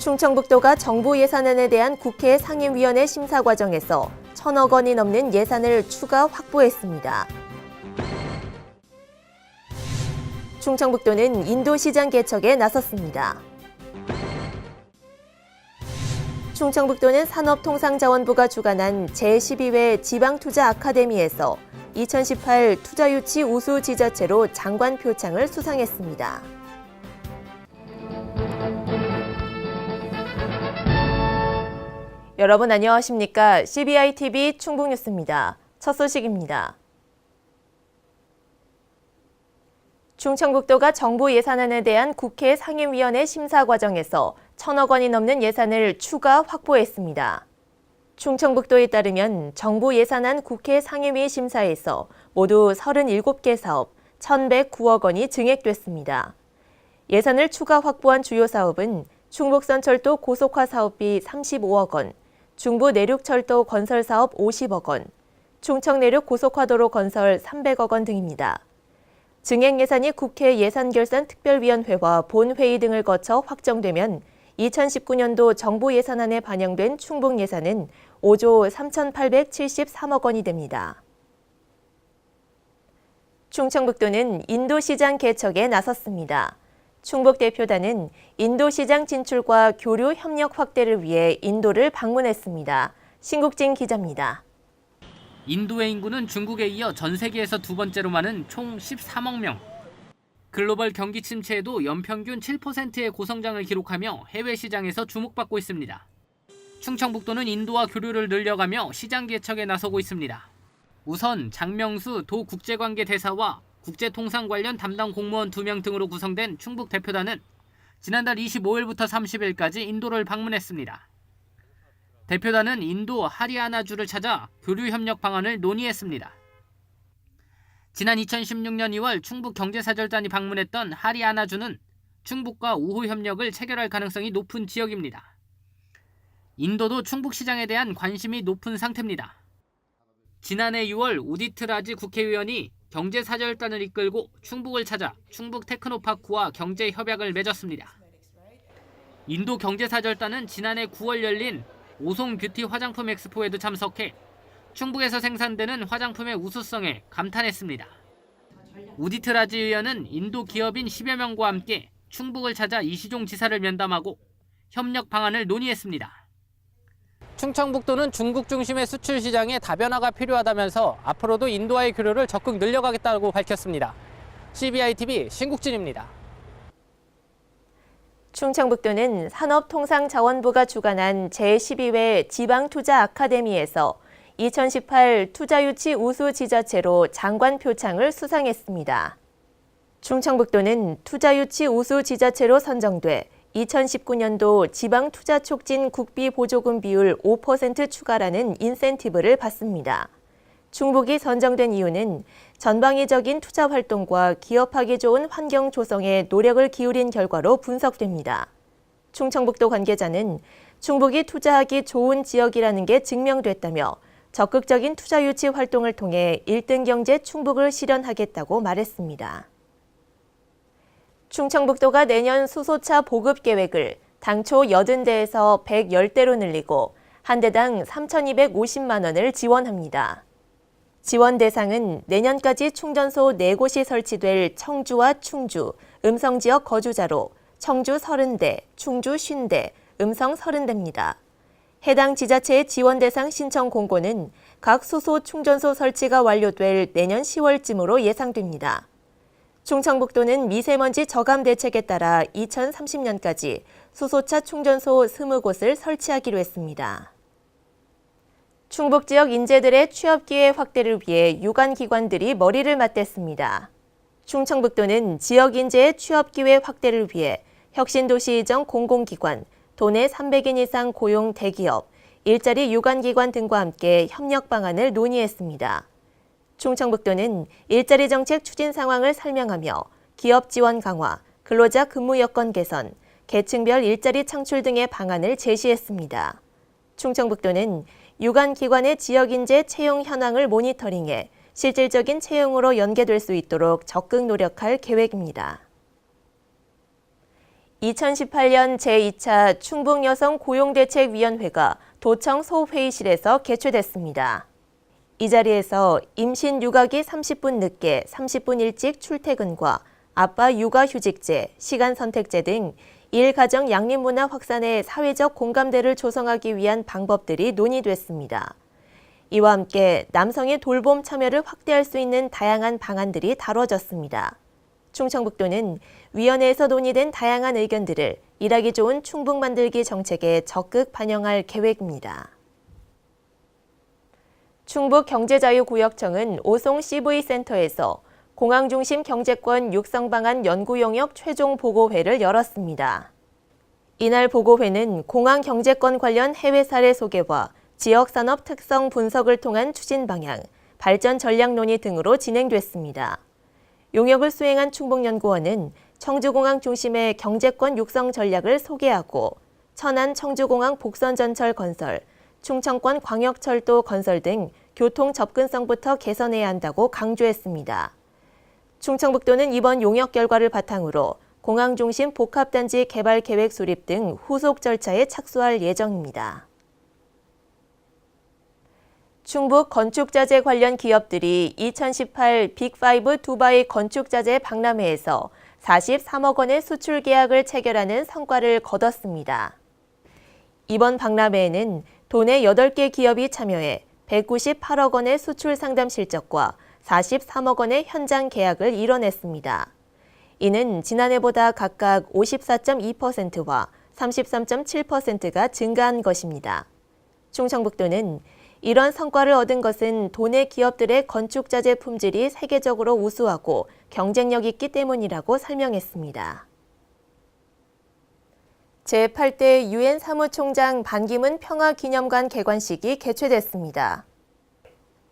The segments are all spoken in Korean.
충청북도가 정부 예산안에 대한 국회 상임위원회 심사 과정에서 1,000억 원이 넘는 예산을 추가 확보했습니다. 충청북도는 인도시장 개척에 나섰습니다. 충청북도는 산업통상자원부가 주관한 제12회 지방투자 아카데미에서 2018 투자유치 우수 지자체로 장관 표창을 수상했습니다. 여러분 안녕하십니까? CBI-TV 충북뉴스입니다. 첫 소식입니다. 충청북도가 정부 예산안에 대한 국회 상임위원회 심사 과정에서 1,000억 원이 넘는 예산을 추가 확보했습니다. 충청북도에 따르면 정부 예산안 국회 상임위 심사에서 모두 37개 사업 1,109억 원이 증액됐습니다. 예산을 추가 확보한 주요 사업은 충북선철도 고속화 사업비 35억 원, 중부내륙철도 건설 사업 50억 원, 충청내륙 고속화도로 건설 300억 원 등입니다. 증액 예산이 국회 예산결산특별위원회와 본회의 등을 거쳐 확정되면 2019년도 정부 예산안에 반영된 충북 예산은 5조 3,873억 원이 됩니다. 충청북도는 인도시장 개척에 나섰습니다. 충북대표단은 인도시장 진출과 교류 협력 확대를 위해 인도를 방문했습니다. 신국진 기자입니다. 인도의 인구는 중국에 이어 전 세계에서 두 번째로 많은 총 13억 명. 글로벌 경기 침체에도 연평균 7%의 고성장을 기록하며 해외 시장에서 주목받고 있습니다. 충청북도는 인도와 교류를 늘려가며 시장 개척에 나서고 있습니다. 우선 장명수 도 국제관계대사와 국제통상 관련 담당 공무원 2명 등으로 구성된 충북 대표단은 지난달 25일부터 30일까지 인도를 방문했습니다. 대표단은 인도 하리아나주를 찾아 교류 협력 방안을 논의했습니다. 지난 2016년 2월 충북 경제사절단이 방문했던 하리아나주는 충북과 우호 협력을 체결할 가능성이 높은 지역입니다. 인도도 충북 시장에 대한 관심이 높은 상태입니다. 지난해 6월 우디트 라지 국회의원이 경제사절단을 이끌고 충북을 찾아 충북 테크노파크와 경제협약을 맺었습니다. 인도 경제사절단은 지난해 9월 열린 오송 뷰티 화장품 엑스포에도 참석해 충북에서 생산되는 화장품의 우수성에 감탄했습니다. 우디트 라지 의원은 인도 기업인 10여 명과 함께 충북을 찾아 이시종 지사를 면담하고 협력 방안을 논의했습니다. 충청북도는 중국 중심의 수출 시장에 다변화가 필요하다면서 앞으로도 인도와의 교류를 적극 늘려가겠다고 밝혔습니다. CBI-TV 신국진입니다. 충청북도는 산업통상자원부가 주관한 제12회 지방투자 아카데미에서 2018 투자유치 우수 지자체로 장관 표창을 수상했습니다. 충청북도는 투자유치 우수 지자체로 선정돼 2019년도 지방투자촉진 국비보조금 비율 5% 추가라는 인센티브를 받습니다. 충북이 선정된 이유는 전방위적인 투자 활동과 기업하기 좋은 환경 조성에 노력을 기울인 결과로 분석됩니다. 충청북도 관계자는 충북이 투자하기 좋은 지역이라는 게 증명됐다며 적극적인 투자 유치 활동을 통해 1등 경제 충북을 실현하겠다고 말했습니다. 충청북도가 내년 수소차 보급 계획을 당초 80대에서 110대로 늘리고 한 대당 3,250만 원을 지원합니다. 지원 대상은 내년까지 충전소 4곳이 설치될 청주와 충주, 음성지역 거주자로 청주 30대, 충주 50대, 음성 30대입니다. 해당 지자체의 지원 대상 신청 공고는 각 수소 충전소 설치가 완료될 내년 10월쯤으로 예상됩니다. 충청북도는 미세먼지 저감 대책에 따라 2030년까지 수소차 충전소 20곳을 설치하기로 했습니다. 충북 지역 인재들의 취업 기회 확대를 위해 유관기관들이 머리를 맞댔습니다. 충청북도는 지역 인재의 취업 기회 확대를 위해 혁신도시 이전 공공기관, 도내 300인 이상 고용 대기업, 일자리 유관기관 등과 함께 협력 방안을 논의했습니다. 충청북도는 일자리 정책 추진 상황을 설명하며 기업 지원 강화, 근로자 근무 여건 개선, 계층별 일자리 창출 등의 방안을 제시했습니다. 충청북도는 유관기관의 지역인재 채용 현황을 모니터링해 실질적인 채용으로 연계될 수 있도록 적극 노력할 계획입니다. 2018년 제2차 충북여성고용대책위원회가 도청 소회의실에서 개최됐습니다. 이 자리에서 임신 육아기 30분 늦게 30분 일찍 출퇴근과 아빠 육아휴직제, 시간선택제 등 일가정 양립문화 확산의 사회적 공감대를 조성하기 위한 방법들이 논의됐습니다. 이와 함께 남성의 돌봄 참여를 확대할 수 있는 다양한 방안들이 다뤄졌습니다. 충청북도는 위원회에서 논의된 다양한 의견들을 일하기 좋은 충북 만들기 정책에 적극 반영할 계획입니다. 충북경제자유구역청은 오송 CV센터에서 공항중심 경제권 육성 방안 연구 용역 최종 보고회를 열었습니다. 이날 보고회는 공항 경제권 관련 해외 사례 소개와 지역산업 특성 분석을 통한 추진 방향, 발전 전략 논의 등으로 진행됐습니다. 용역을 수행한 충북연구원은 청주공항 중심의 경제권 육성 전략을 소개하고 천안 청주공항 복선전철 건설, 충청권 광역철도 건설 등 교통 접근성부터 개선해야 한다고 강조했습니다. 충청북도는 이번 용역 결과를 바탕으로 공항 중심 복합단지 개발 계획 수립 등 후속 절차에 착수할 예정입니다. 충북 건축자재 관련 기업들이 2018 빅5 두바이 건축자재 박람회에서 43억 원의 수출 계약을 체결하는 성과를 거뒀습니다. 이번 박람회에는 도내 8개 기업이 참여해 198억 원의 수출 상담 실적과 43억 원의 현장 계약을 이뤄냈습니다. 이는 지난해보다 각각 54.2%와 33.7%가 증가한 것입니다. 충청북도는 이런 성과를 얻은 것은 도내 기업들의 건축자재 품질이 세계적으로 우수하고 경쟁력 있기 때문이라고 설명했습니다. 제8대 유엔 사무총장 반기문 평화기념관 개관식이 개최됐습니다.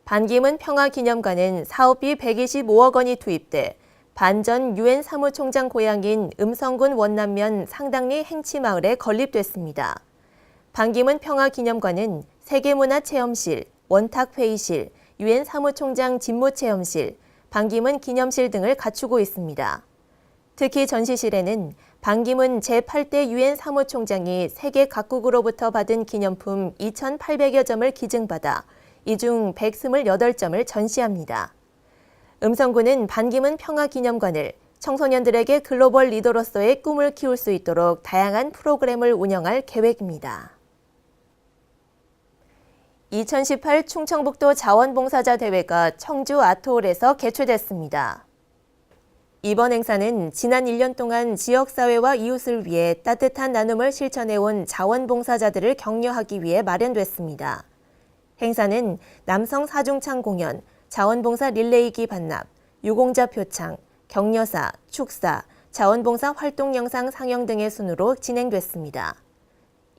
반기문 평화기념관은 사업비 125억 원이 투입돼 반전 유엔 사무총장 고향인 음성군 원남면 상당리 행치마을에 건립됐습니다. 반기문 평화기념관은 세계문화체험실, 원탁회의실, 유엔 사무총장 집무체험실, 반기문 기념실 등을 갖추고 있습니다. 특히 전시실에는 반기문 제8대 유엔 사무총장이 세계 각국으로부터 받은 기념품 2,800여 점을 기증받아 이 중 128점을 전시합니다. 음성군은 반기문 평화기념관을 청소년들에게 글로벌 리더로서의 꿈을 키울 수 있도록 다양한 프로그램을 운영할 계획입니다. 2018 충청북도 자원봉사자 대회가 청주 아트홀에서 개최됐습니다. 이번 행사는 지난 1년 동안 지역사회와 이웃을 위해 따뜻한 나눔을 실천해온 자원봉사자들을 격려하기 위해 마련됐습니다. 행사는 남성 사중창 공연, 자원봉사 릴레이기 반납, 유공자 표창, 격려사, 축사, 자원봉사 활동 영상 상영 등의 순으로 진행됐습니다.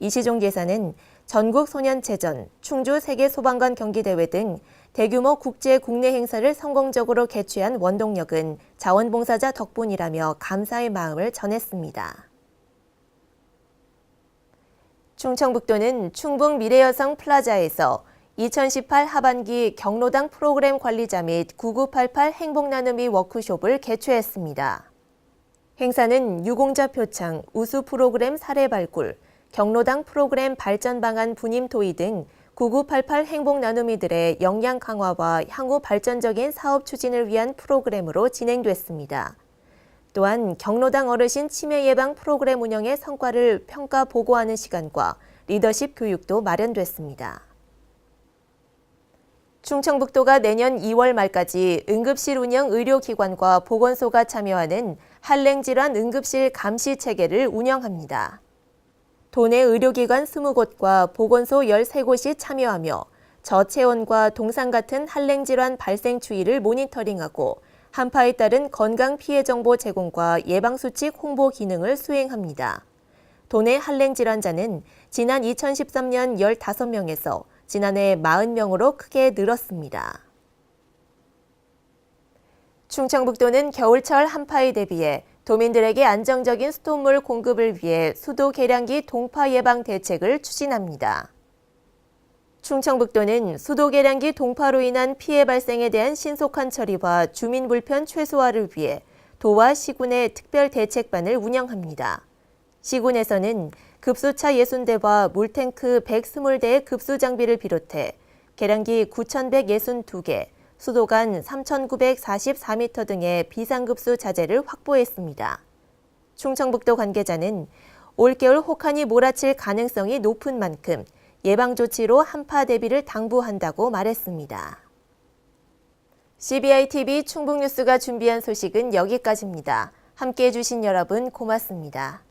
이시종 예사는 전국소년체전, 충주 세계소방관 경기대회 등 대규모 국제 국내 행사를 성공적으로 개최한 원동력은 자원봉사자 덕분이라며 감사의 마음을 전했습니다. 충청북도는 충북 미래여성 플라자에서 2018 하반기 경로당 프로그램 관리자 및 9988 행복나눔이 워크숍을 개최했습니다. 행사는 유공자 표창, 우수 프로그램 사례 발굴, 경로당 프로그램 발전 방안 분임 도의 등 9988 행복 나눔이들의 역량 강화와 향후 발전적인 사업 추진을 위한 프로그램으로 진행됐습니다. 또한 경로당 어르신 치매 예방 프로그램 운영의 성과를 평가 보고하는 시간과 리더십 교육도 마련됐습니다. 충청북도가 내년 2월 말까지 응급실 운영 의료기관과 보건소가 참여하는 한랭질환 응급실 감시 체계를 운영합니다. 도내 의료기관 20곳과 보건소 13곳이 참여하며 저체온과 동상 같은 한랭질환 발생 추이를 모니터링하고 한파에 따른 건강 피해 정보 제공과 예방수칙 홍보 기능을 수행합니다. 도내 한랭질환자는 지난 2013년 15명에서 지난해 40명으로 크게 늘었습니다. 충청북도는 겨울철 한파에 대비해 도민들에게 안정적인 수돗물 공급을 위해 수도 계량기 동파 예방 대책을 추진합니다. 충청북도는 수도 계량기 동파로 인한 피해 발생에 대한 신속한 처리와 주민 불편 최소화를 위해 도와 시군의 특별 대책반을 운영합니다. 시군에서는 급수차 60대와 물탱크 120대의 급수 장비를 비롯해 계량기 9,162개, 수도관 3,944m 등의 비상급수 자재를 확보했습니다. 충청북도 관계자는 올겨울 혹한이 몰아칠 가능성이 높은 만큼 예방조치로 한파 대비를 당부한다고 말했습니다. CBI-TV 충북뉴스가 준비한 소식은 여기까지입니다. 함께해 주신 여러분 고맙습니다.